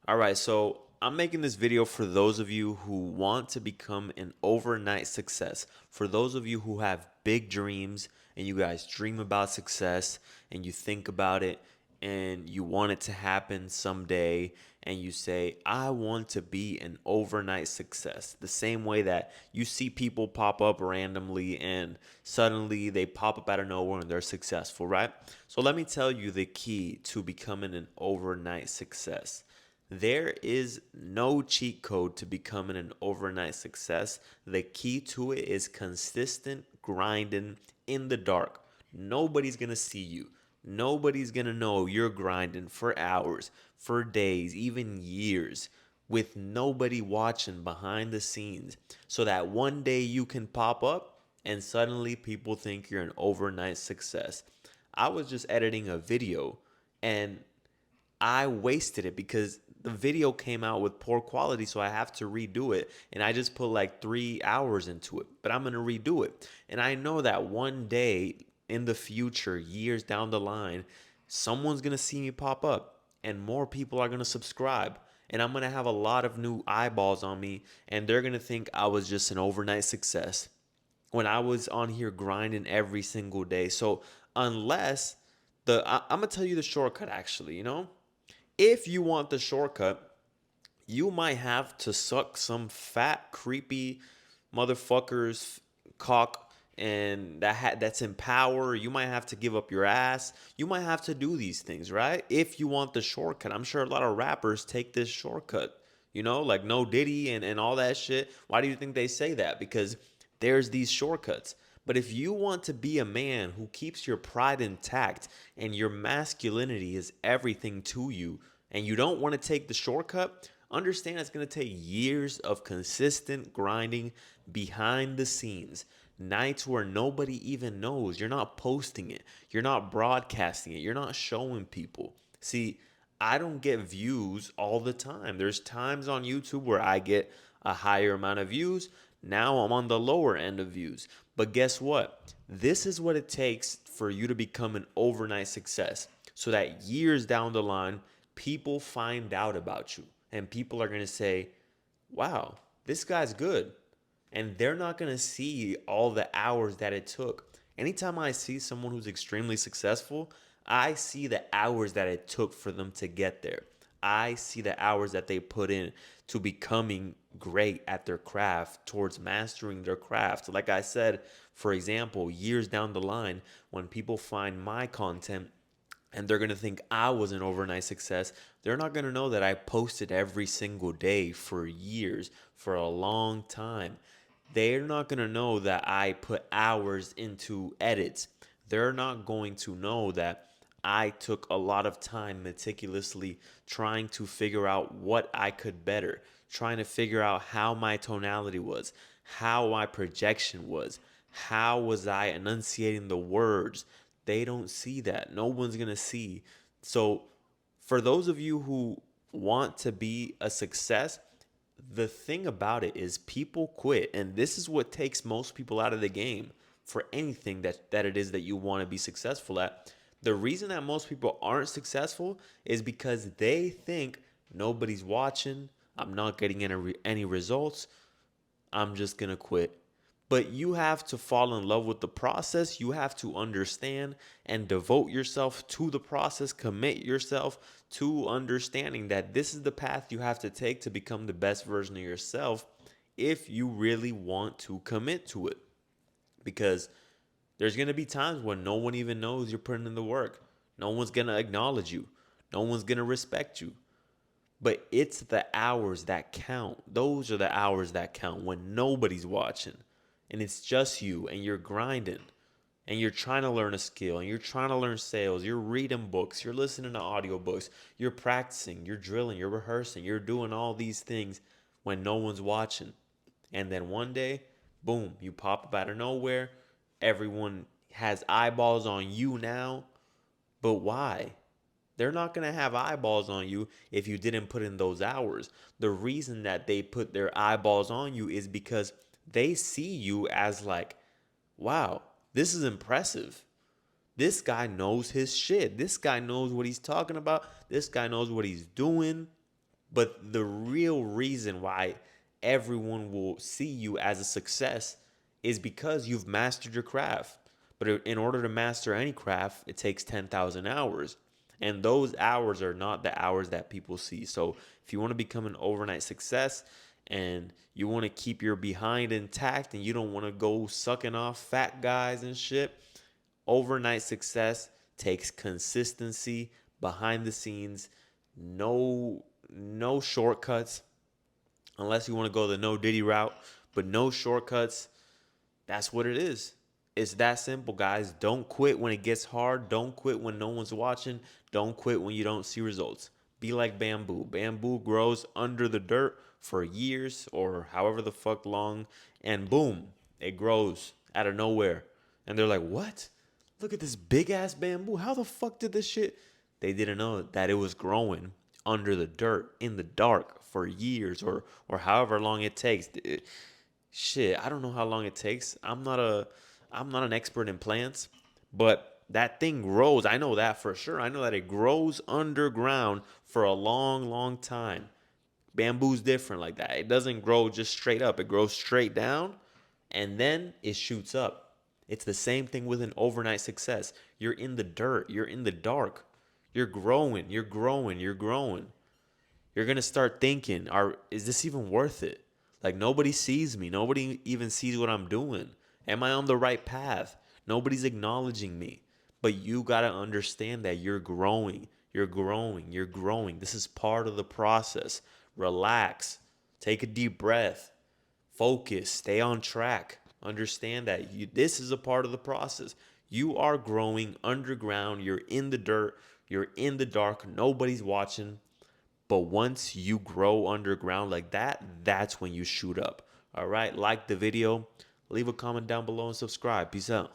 All right, so I'm making this video for those of you who want to become an overnight success. For those of you who have big dreams and you guys dream about success and you think about it and you want it to happen someday and you say, I want to be an overnight success. The same way that you see people pop up randomly and suddenly they pop up out of nowhere and they're successful, right? So let me tell you the key to becoming an overnight success. There is no cheat code to becoming an overnight success. The key to it is consistent grinding in the dark. Nobody's going to see you. Nobody's going to know you're grinding for hours, for days, even years, with nobody watching behind the scenes so that one day you can pop up and suddenly people think you're an overnight success. I was just editing a video and I wasted it because the video came out with poor quality, so I have to redo it. And I just put like 3 hours into it, but I'm gonna redo it. And I know that one day in the future, years down the line, someone's gonna see me pop up and more people are gonna subscribe. And I'm gonna have a lot of new eyeballs on me, and they're gonna think I was just an overnight success when I was on here grinding every single day. So, unless I'm gonna tell you the shortcut actually, if you want the shortcut, you might have to suck some fat, creepy motherfucker's cock and that's in power. You might have to give up your ass. You might have to do these things, right? If you want the shortcut. I'm sure a lot of rappers take this shortcut, like No Diddy and all that shit. Why do you think they say that? Because there's these shortcuts. But if you want to be a man who keeps your pride intact and your masculinity is everything to you, and you don't want to take the shortcut, understand it's going to take years of consistent grinding behind the scenes. Nights where nobody even knows. You're not posting it. You're not broadcasting it. You're not showing people. See, I don't get views all the time. There's times on YouTube where I get a higher amount of views. Now I'm on the lower end of views. But guess what? This is what it takes for you to become an overnight success so that years down the line, people find out about you and people are going to say, wow, this guy's good. And they're not going to see all the hours that it took. Anytime I see someone who's extremely successful, I see the hours that it took for them to get there. I see the hours that they put in to becoming great at their craft, towards mastering their craft. Like I said, for example, years down the line, when people find my content and they're going to think I was an overnight success, they're not going to know that I posted every single day for years, for a long time. They're not going to know that I put hours into edits. They're not going to know that I took a lot of time meticulously trying to figure out what I could better, trying to figure out how my tonality was, how my projection was, how was I enunciating the words. They don't see that. No one's going to see. So, for those of you who want to be a success, the thing about it is people quit. And this is what takes most people out of the game for anything that it is that you want to be successful at. The reason that most people aren't successful is because they think nobody's watching. I'm not getting any results. I'm just going to quit. But you have to fall in love with the process. You have to understand and devote yourself to the process, commit yourself to understanding that this is the path you have to take to become the best version of yourself if you really want to commit to it. Because there's going to be times when no one even knows you're putting in the work. No one's going to acknowledge you. No one's going to respect you. But it's the hours that count. Those are the hours that count when nobody's watching and it's just you and you're grinding and you're trying to learn a skill and you're trying to learn sales. You're reading books, you're listening to audiobooks, you're practicing, you're drilling, you're rehearsing, you're doing all these things when no one's watching. And then one day, boom, you pop up out of nowhere. Everyone has eyeballs on you now. But why? They're not going to have eyeballs on you if you didn't put in those hours. The reason that they put their eyeballs on you is because they see you as like, wow, this is impressive. This guy knows his shit. This guy knows what he's talking about. This guy knows what he's doing. But the real reason why everyone will see you as a success is because you've mastered your craft. But in order to master any craft, it takes 10,000 hours. And those hours are not the hours that people see. So if you want to become an overnight success and you want to keep your behind intact and you don't want to go sucking off fat guys and shit, overnight success takes consistency, behind the scenes, no shortcuts unless you want to go the no Diddy route, but no shortcuts. That's what it is. It's that simple, guys. Don't quit when it gets hard. Don't quit when no one's watching. Don't quit when you don't see results. Be like bamboo. Bamboo grows under the dirt for years or however the fuck long, and boom, it grows out of nowhere. And they're like, what? Look at this big ass bamboo. How the fuck did this shit? They didn't know that it was growing under the dirt in the dark for years or however long it takes. Shit, I don't know how long it takes. I'm not an expert in plants, but that thing grows. I know that for sure. I know that it grows underground for a long, long time. Bamboo's different like that. It doesn't grow just straight up. It grows straight down and then it shoots up. It's the same thing with an overnight success. You're in the dirt, you're in the dark. You're growing, you're growing, you're growing. You're going to start thinking, is this even worth it? Like nobody sees me. Nobody even sees what I'm doing. Am I on the right path? Nobody's acknowledging me. But you got to understand that you're growing. You're growing. You're growing. This is part of the process. Relax. Take a deep breath. Focus. Stay on track. Understand that this is a part of the process. You are growing underground. You're in the dirt. You're in the dark. Nobody's watching. But once you grow underground like that, that's when you shoot up. All right. Like the video, leave a comment down below and subscribe. Peace out.